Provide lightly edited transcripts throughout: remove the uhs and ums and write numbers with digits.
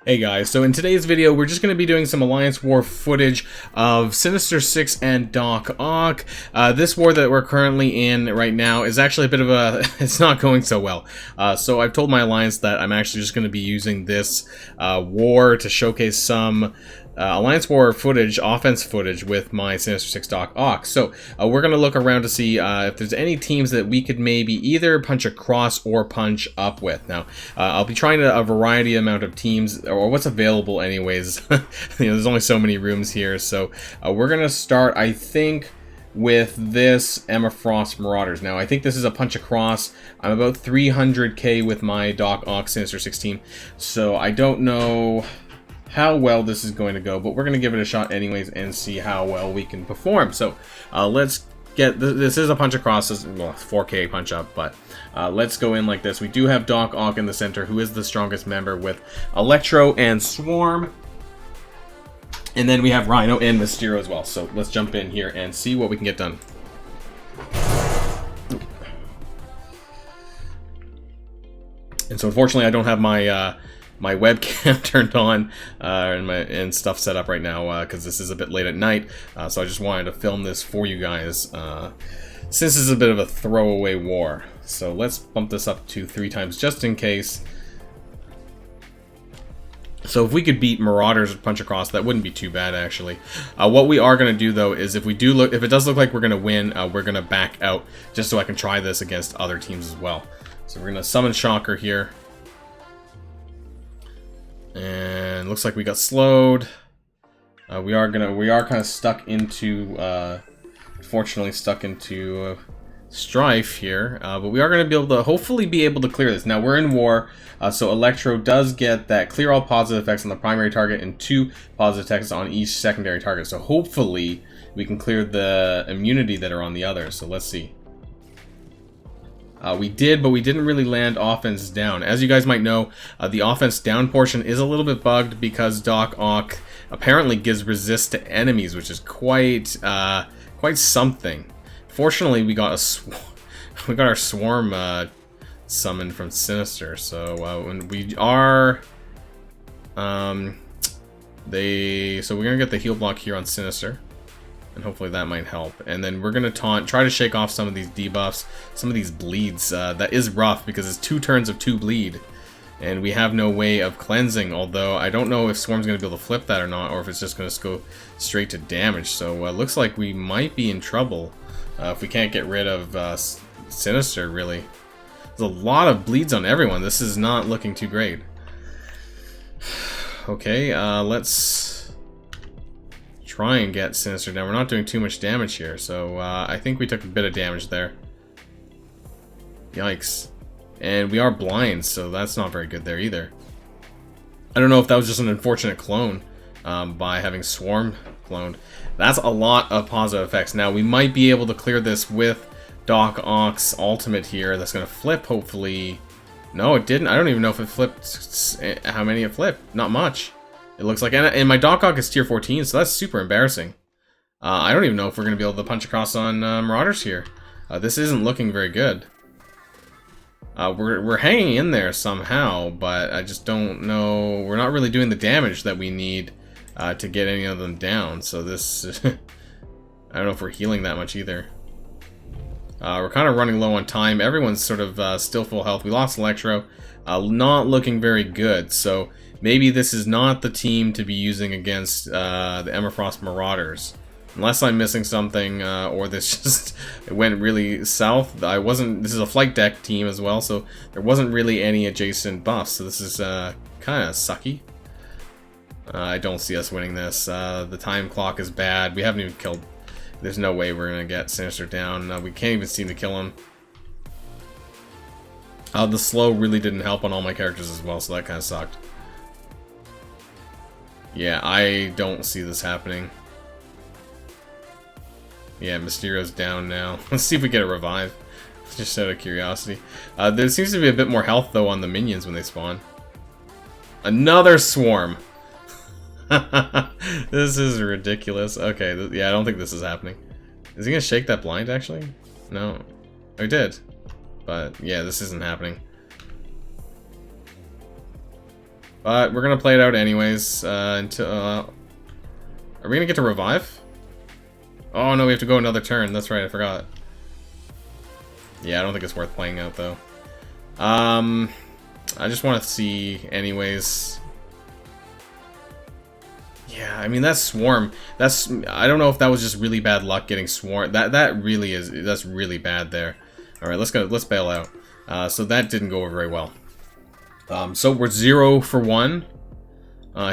Hey guys, so in today's video we're just going to be doing some Alliance War footage of Sinister Six and Doc Ock. This war that we're currently in right now is actually a bit of a... it's not going so well. So I've told my Alliance that I'm actually just going to be using this war to showcase some Alliance War footage, offense footage with my Sinister Six Doc Ock. So we're going to look around to see if there's any teams that we could maybe either punch across or punch up with. Now, I'll be trying a variety amount of teams, or what's available anyways. There's only so many rooms here, so we're going to start, I think, with this Emmarauders. Now, I think this is a punch across. I'm about 300k with my Doc Ock Sinister Six team, so I don't know how well this is going to go, but we're going to give it a shot anyways and see how well we can perform. So let's get this is a punch across, well, 4k punch up, but let's go in like this. We do have Doc Ock in the center, who is the strongest member, with Electro and Swarm, and then we have Rhino and Mysterio as well. So let's jump in here and see what we can get done. And so unfortunately I don't have my my webcam turned on and stuff set up right now because this is a bit late at night, so I just wanted to film this for you guys since this is a bit of a throwaway war. So let's bump this up to 3 times just in case. So if we could beat Marauders with punch across, that wouldn't be too bad actually. What we are going to do though is if it does look like we're going to win, we're going to back out just so I can try this against other teams as well. So we're going to summon Shocker here. And looks like we got slowed. We are kind of stuck into, fortunately stuck into strife here. But we are going to be able to hopefully be able to clear this. Now we're in war, so Electro does get that clear all positive effects on the primary target and 2 positive effects on each secondary target. So hopefully we can clear the immunity that are on the others. So let's see. We did, but we didn't really land offense down. As you guys might know, the offense down portion is a little bit bugged because Doc Ock apparently gives resist to enemies, which is quite something. Fortunately, we got our swarm summoned from Sinister, so when we are so we're gonna get the heal block here on Sinister. And hopefully that might help. And then we're going to try to shake off some of these debuffs, some of these bleeds. That is rough because it's 2 turns of 2 bleed. And we have no way of cleansing, although I don't know if Swarm's going to be able to flip that or not, or if it's just going to go straight to damage. So it looks like we might be in trouble if we can't get rid of Sinister, really. There's a lot of bleeds on everyone. This is not looking too great. Okay, let's try and get Sinister down. We're not doing too much damage here, so I think we took a bit of damage there. Yikes. And we are blind, so that's not very good there either. I don't know if that was just an unfortunate clone by having Swarm cloned. That's a lot of positive effects. Now, we might be able to clear this with Doc Ock's ultimate here. That's going to flip, hopefully. No, it didn't. I don't even know if it flipped. How many it flipped? Not much. It looks like, and my Doc Ock is tier 14, so that's super embarrassing. I don't even know if we're going to be able to punch across on Marauders here. This isn't looking very good. We're hanging in there somehow, but I just don't know. We're not really doing the damage that we need to get any of them down. So this, I don't know if we're healing that much either. We're kind of running low on time. Everyone's sort of still full health. We lost Electro. Not looking very good, so maybe this is not the team to be using against the Marauders. Unless I'm missing something, or this just it went really south. This is a flight deck team as well, so there wasn't really any adjacent buffs, so this is kind of sucky. I don't see us winning this. The time clock is bad. We haven't even killed... There's no way we're going to get Sinister down. We can't even seem to kill him. The slow really didn't help on all my characters as well, so that kind of sucked. Yeah, I don't see this happening. Yeah, Mysterio's down now. Let's see if we get a revive. Just out of curiosity. There seems to be a bit more health, though, on the minions when they spawn. Another swarm! This is ridiculous. Okay, yeah, I don't think this is happening. Is he gonna shake that blind, actually? No. Oh, he did. But, yeah, this isn't happening. But we're gonna play it out anyways. Until are we gonna get to revive? Oh no, we have to go another turn. That's right, I forgot. Yeah, I don't think it's worth playing out though. I just want to see anyways. Yeah, I mean that's swarm. I don't know if that was just really bad luck getting swarm. That's really bad there. All right, let's go. Let's bail out. So that didn't go over very well. So we're 0 for 1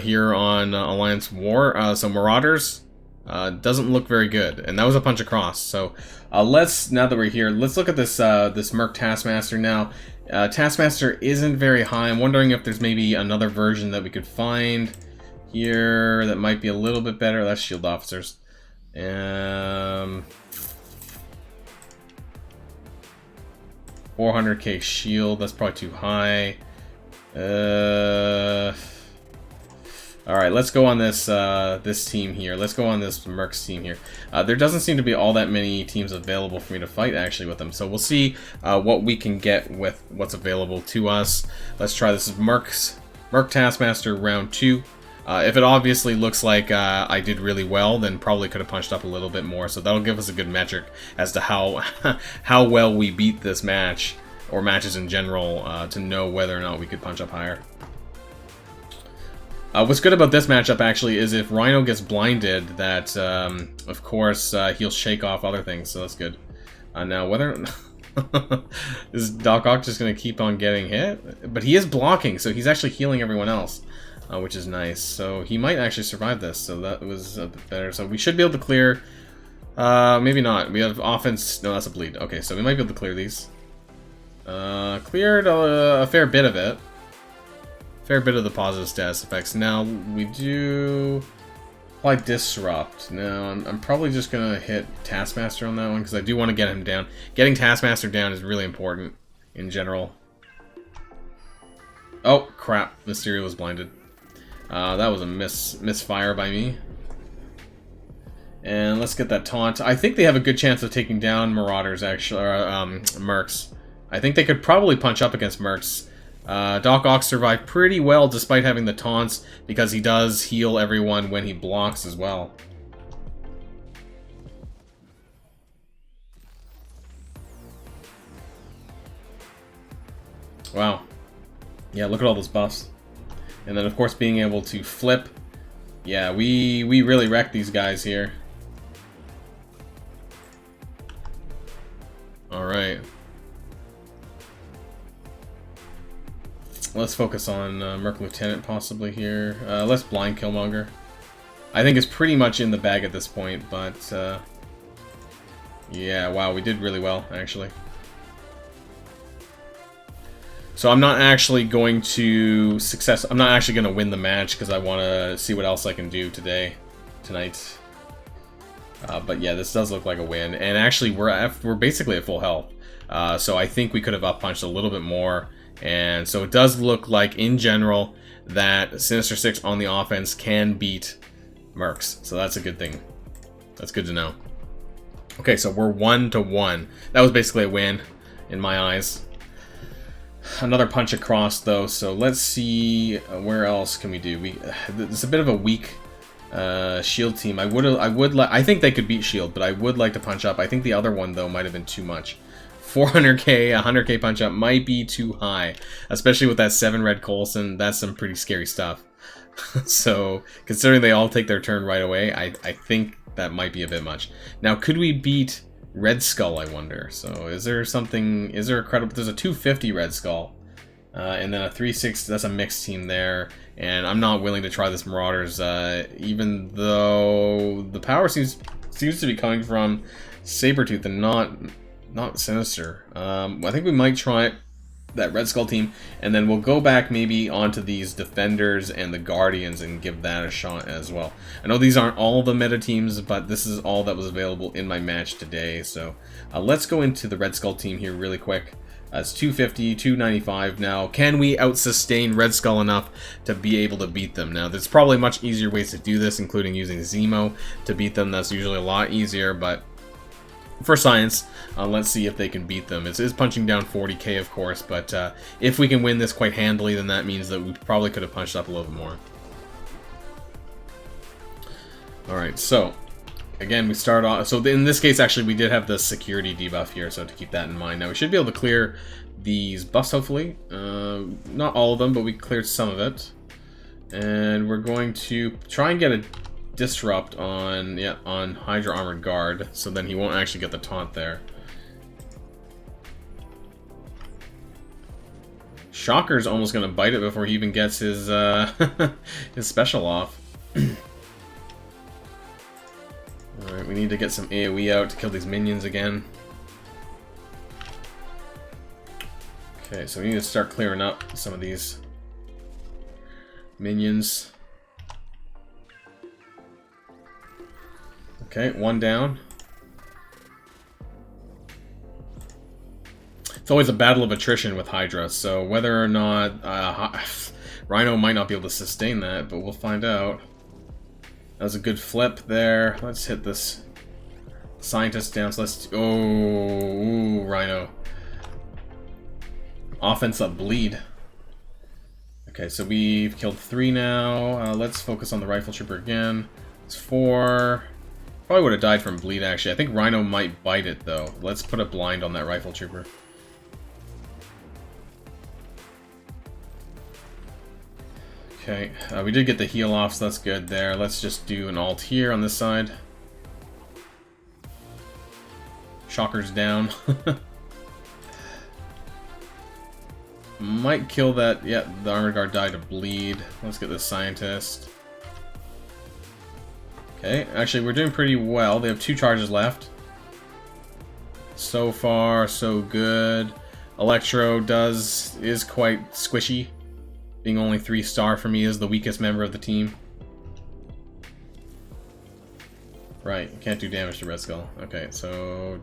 here on Alliance War. So Marauders doesn't look very good, and that was a punch across. So now that we're here, let's look at this this Merc Taskmaster now. Taskmaster isn't very high. I'm wondering if there's maybe another version that we could find here that might be a little bit better. That's shield officers. 400k shield. That's probably too high. All right, let's go on this this team here. Let's go on this Mercs team here. There doesn't seem to be all that many teams available for me to fight actually with them. So we'll see what we can get with what's available to us. Let's try this. Merc Taskmaster round 2. If it obviously looks like I did really well, then probably could have punched up a little bit more. So that'll give us a good metric as to how how well we beat this match, or matches in general, to know whether or not we could punch up higher. What's good about this matchup actually is if Rhino gets blinded, that of course he'll shake off other things, so that's good. Now whether is Doc Ock just going to keep on getting hit? But he is blocking, so he's actually healing everyone else. Which is nice. So he might actually survive this, so that was a bit better. So we should be able to clear... maybe not. We have offense... No, that's a bleed. Okay, so we might be able to clear these. Cleared a fair bit of it. Fair bit of the positive status effects. Now, we do... apply Disrupt. Now, I'm probably just going to hit Taskmaster on that one, because I do want to get him down. Getting Taskmaster down is really important, in general. Oh, crap. Mysterio was blinded. That was a misfire by me. And let's get that taunt. I think they have a good chance of taking down Marauders, actually, or Mercs. I think they could probably punch up against Mercs. Doc Ock survived pretty well despite having the taunts, because he does heal everyone when he blocks as well. Wow. Yeah, look at all those buffs. And then, of course, being able to flip. Yeah, we really wrecked these guys here. Alright. Let's focus on Merc Lieutenant, possibly, here. Let's blind Killmonger. I think it's pretty much in the bag at this point, but... yeah, wow, we did really well, actually. So I'm not actually going to I'm not actually going to win the match, because I want to see what else I can do tonight. But yeah, this does look like a win, and actually we're basically at full health. So I think we could have up punched a little bit more, and so it does look like in general that Sinister Six on the offense can beat Mercs. So that's a good thing. That's good to know. Okay, so we're 1-1. That was basically a win in my eyes. Another punch across though, so let's see where else can we do. It's a bit of a weak Shield team. I think they could beat Shield, but I would like to punch up. I think the other one though might have been too much. 400k, 100k punch up might be too high, especially with that 7 Red Coulson. That's some pretty scary stuff. So considering they all take their turn right away, I think that might be a bit much. Now, could we beat Red Skull, I wonder? So is there a credible... There's a 250 Red Skull, and then a 360, that's a mixed team there, and I'm not willing to try this Marauders, even though the power seems to be coming from Sabretooth and not Sinister. I think we might try that Red Skull team, and then we'll go back maybe onto these Defenders and the Guardians and give that a shot as well. I know these aren't all the meta teams, but this is all that was available in my match today. So let's go into the Red Skull team here really quick. It's 250, 295 now. Can we out-sustain Red Skull enough to be able to beat them? Now, there's probably much easier ways to do this, including using Zemo to beat them. That's usually a lot easier, but for science. Let's see if they can beat them. It is punching down 40k, of course, but if we can win this quite handily, then that means that we probably could have punched up a little bit more. Alright, so again, we start off. So in this case, actually, we did have the security debuff here, so to keep that in mind. Now, we should be able to clear these buffs, hopefully. Not all of them, but we cleared some of it. And we're going to try and get a disrupt on, on Hydra Armored Guard, so then he won't actually get the taunt there. Shocker's almost going to bite it before he even gets his, his special off. Alright, we need to get some AoE out to kill these minions again. Okay, so we need to start clearing up some of these minions. Okay, one down. It's always a battle of attrition with Hydra, so whether or not Rhino might not be able to sustain that, but we'll find out. That was a good flip there. Let's hit this scientist down. So let's... ooh, Rhino. Offense up bleed. Okay, so we've killed 3 now. Let's focus on the rifle trooper again. It's 4. Probably would have died from bleed, actually. I think Rhino might bite it, though. Let's put a blind on that rifle trooper. Okay, we did get the heal off, so that's good there. Let's just do an alt here on this side. Shocker's down. Might kill that. Yeah, the armored guard died of bleed. Let's get the scientist. Okay, actually we're doing pretty well. They have 2 charges left. So far, so good. Electro is quite squishy. Being only 3-star for me is the weakest member of the team. Right, can't do damage to Red Skull. Okay, so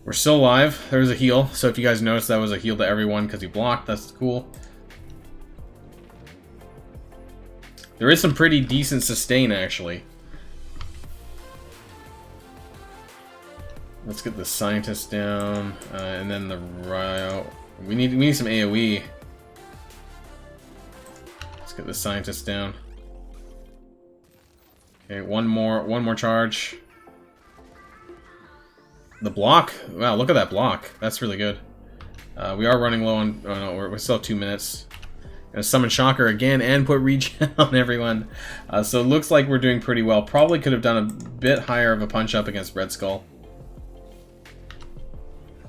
we're still alive. There's a heal. So if you guys noticed, that was a heal to everyone because he blocked. That's cool. There is some pretty decent sustain, actually. Let's get the scientist down, and then the Ryo. We need some AoE. Let's get the scientist down. Okay, one more charge. The block. Wow, look at that block. That's really good. We are running low on. Oh no, we still have 2 minutes. Gonna summon Shocker again and put regen on everyone. So it looks like we're doing pretty well. Probably could have done a bit higher of a punch up against Red Skull.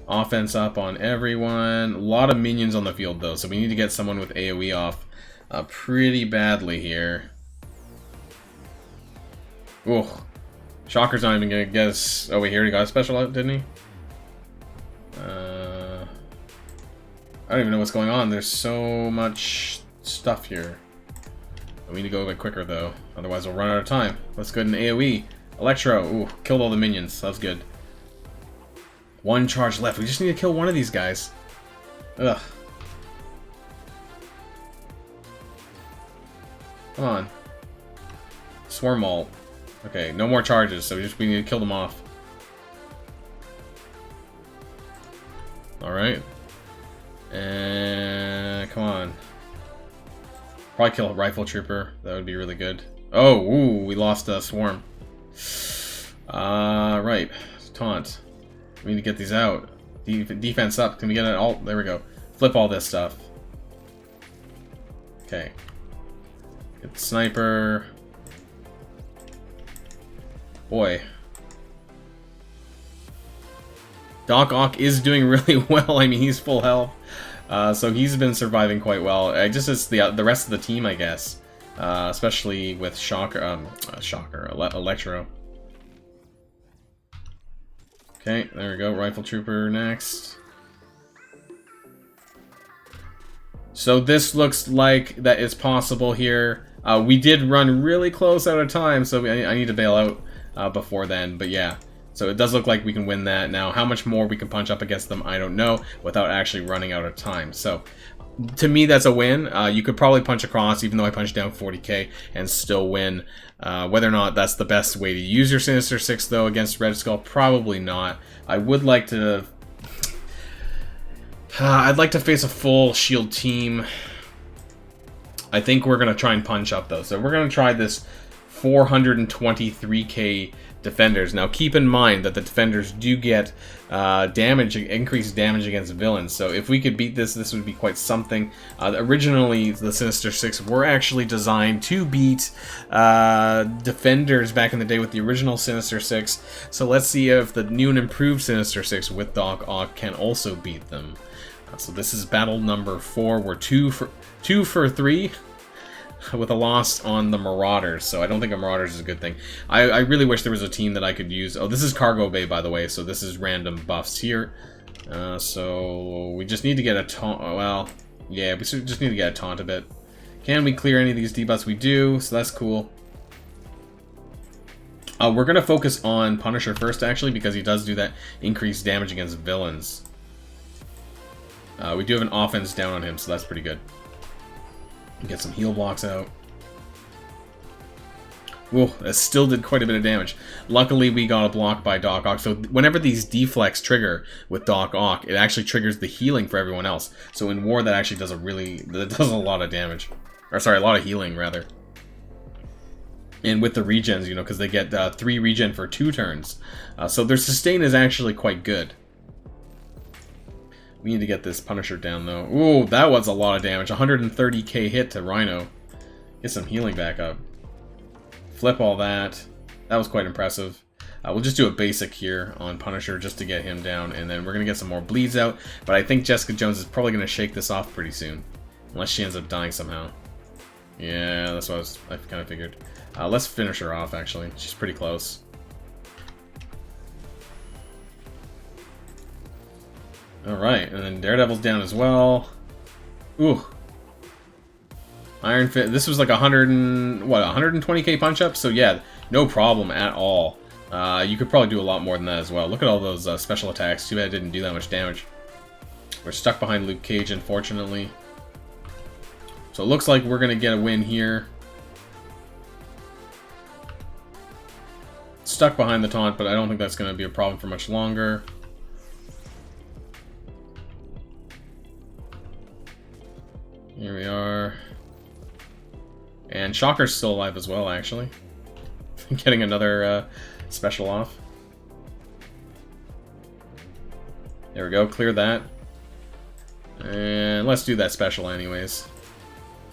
Offense up on everyone. A lot of minions on the field though, so we need to get someone with AoE off pretty badly here. Ooh. Shocker's not even gonna get us. Oh wait, he already got a special out, didn't he? I don't even know what's going on. There's so much stuff here. We need to go a bit quicker though, otherwise we'll run out of time. Let's go ahead and AoE. Electro. Ooh, killed all the minions. That was good. 1 charge left. We just need to kill one of these guys. Ugh. Come on. Swarm ult. Okay, no more charges, so we need to kill them off. Alright. And come on. Probably kill a rifle trooper. That would be really good. Oh, ooh, we lost a swarm. Right. Taunt. We need to get these out. Defense up. Can we get an alt? There we go. Flip all this stuff. Okay. Get the sniper. Boy. Doc Ock is doing really well. I mean, he's full health. So he's been surviving quite well. Just as the rest of the team, I guess. Especially with Electro. Okay, there we go. Rifle Trooper next. So this looks like that is possible here. We did run really close out of time, so I need to bail out before then. But yeah, so it does look like we can win that. Now, how much more we can punch up against them, I don't know, without actually running out of time. So to me, that's a win. You could probably punch across, even though I punched down 40k, and still win. Whether or not that's the best way to use your Sinister Six, though, against Red Skull, probably not. I would like to... I'd like to face a full shield team. I think we're going to try and punch up, though. So we're going to try this 423k defenders. Now, keep in mind that the defenders do get increased damage against villains. So if we could beat this, this would be quite something. Originally, the Sinister Six were actually designed to beat defenders back in the day with the original Sinister Six. So let's see if the new and improved Sinister Six with Doc Ock can also beat them. So this is battle number 4. We're 2 for 3. With a loss on the Marauders, so I don't think a Marauders is a good thing. I really wish there was a team that I could use. Oh, this is Cargo Bay, by the way, so this is random buffs here. So we just need to get a taunt. Well, yeah, we just need to get a taunt a bit. Can we clear any of these debuffs? We do, so that's cool. We're going to focus on Punisher first, actually, because he does do that increased damage against villains. We do have an offense down on him, so that's pretty good. Get some heal blocks out. Whoa, that still did quite a bit of damage. Luckily, we got a block by Doc Ock. So whenever these deflects trigger with Doc Ock, it actually triggers the healing for everyone else. So in war, that actually does a lot of damage. Or sorry, a lot of healing, rather. And with the regens, you know, because they get 3 regen for 2 turns. So their sustain is actually quite good. We need to get this Punisher down, though. Ooh, that was a lot of damage. 130k hit to Rhino. Get some healing back up. Flip all that. That was quite impressive. We'll just do a basic here on Punisher just to get him down, and then we're going to get some more bleeds out. But I think Jessica Jones is probably going to shake this off pretty soon. Unless she ends up dying somehow. Yeah, that's what I kind of figured. Let's finish her off, actually. She's pretty close. Alright, and then Daredevil's down as well. Ooh. Iron Fist. This was like 120k punch up? So yeah, no problem at all. You could probably do a lot more than that as well. Look at all those special attacks. Too bad it didn't do that much damage. We're stuck behind Luke Cage, unfortunately. So it looks like we're going to get a win here. Stuck behind the taunt, but I don't think that's going to be a problem for much longer. Here we are. And Shocker's still alive as well, actually. Getting another special off. There we go, clear that. And let's do that special anyways.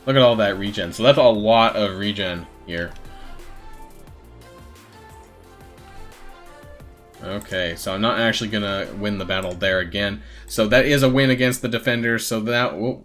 Look at all that regen. So that's a lot of regen here. Okay, so I'm not actually gonna win the battle there again. So that is a win against the defenders. So that... Whoa.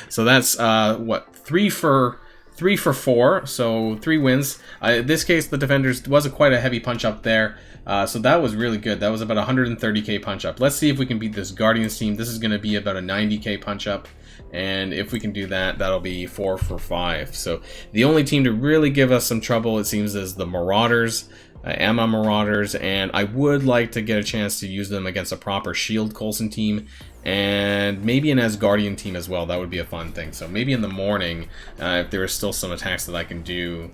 So that's, what, 3 for 4, so 3 wins. In this case, the defenders was quite a heavy punch up there, so that was really good. That was about 130k punch up. Let's see if we can beat this Guardians team. This is going to be about a 90k punch up, and if we can do that, that'll be 4 for 5. So the only team to really give us some trouble, it seems, is the Marauders. Emmarauders, and I would like to get a chance to use them against a proper Shield Coulson team, and maybe an Asgardian team as well. That would be a fun thing. So maybe in the morning, if there is still some attacks that I can do,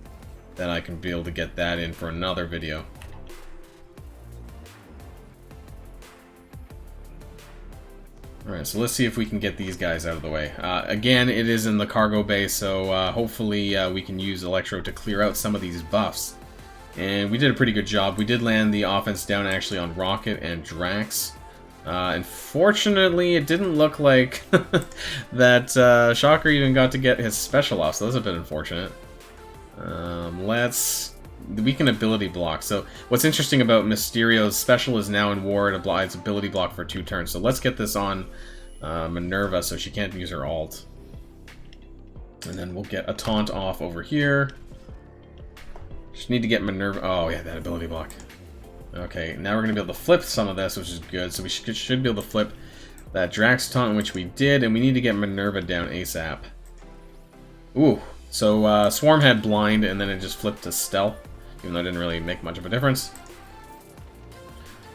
then I can be able to get that in for another video. Alright, so let's see if we can get these guys out of the way. Again, it is in the cargo bay, so hopefully we can use Electro to clear out some of these buffs. And we did a pretty good job. We did land the offense down actually on Rocket and Drax. Unfortunately, it didn't look like that Shocker even got to get his special off, so that's a bit unfortunate. Let's weaken ability block. So what's interesting about Mysterio's special is now in war. It applies ability block for 2 turns. So let's get this on Minerva so she can't use her alt. And then we'll get a taunt off over here. Just need to get Minerva. Oh yeah, that ability block. Okay, now we're going to be able to flip some of this, which is good. So we should be able to flip that Drax taunt, which we did, and we need to get Minerva down ASAP. Ooh, so Swarm had blind, and then it just flipped to stealth, even though it didn't really make much of a difference.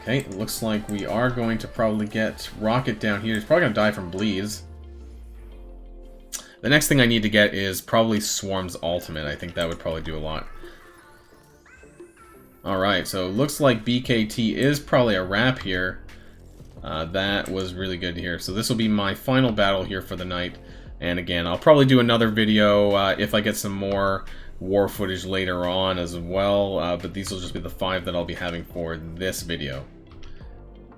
Okay, it looks like we are going to probably get Rocket down here. He's probably going to die from bleeds. The next thing I need to get is probably Swarm's ultimate. I think that would probably do a lot. Alright, so looks like BKT is probably a wrap here. That was really good to hear. So this will be my final battle here for the night. And again, I'll probably do another video if I get some more war footage later on as well. But these will just be the 5 that I'll be having for this video.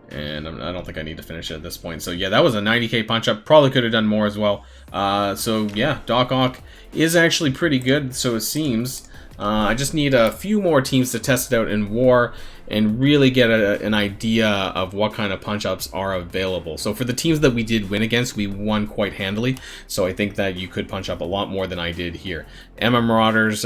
And I don't think I need to finish it at this point. So yeah, that was a 90k punch-up. Probably could have done more as well. So yeah, Doc Ock is actually pretty good, so it seems. I just need a few more teams to test it out in war and really get an idea of what kind of punch-ups are available. So for the teams that we did win against, we won quite handily. So I think that you could punch up a lot more than I did here. Emmarauders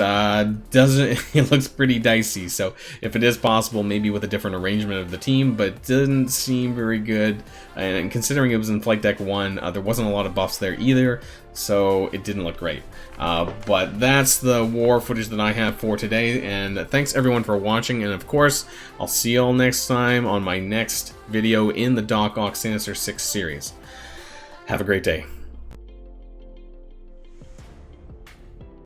doesn't. It looks pretty dicey. So if it is possible, maybe with a different arrangement of the team, but didn't seem very good. And considering it was in Flight Deck 1, there wasn't a lot of buffs there either. So it didn't look great. But that's the war footage that I have for today. And thanks everyone for watching. And of course, I'll see you all next time on my next video in the Doc Ock Sinister Six series. Have a great day.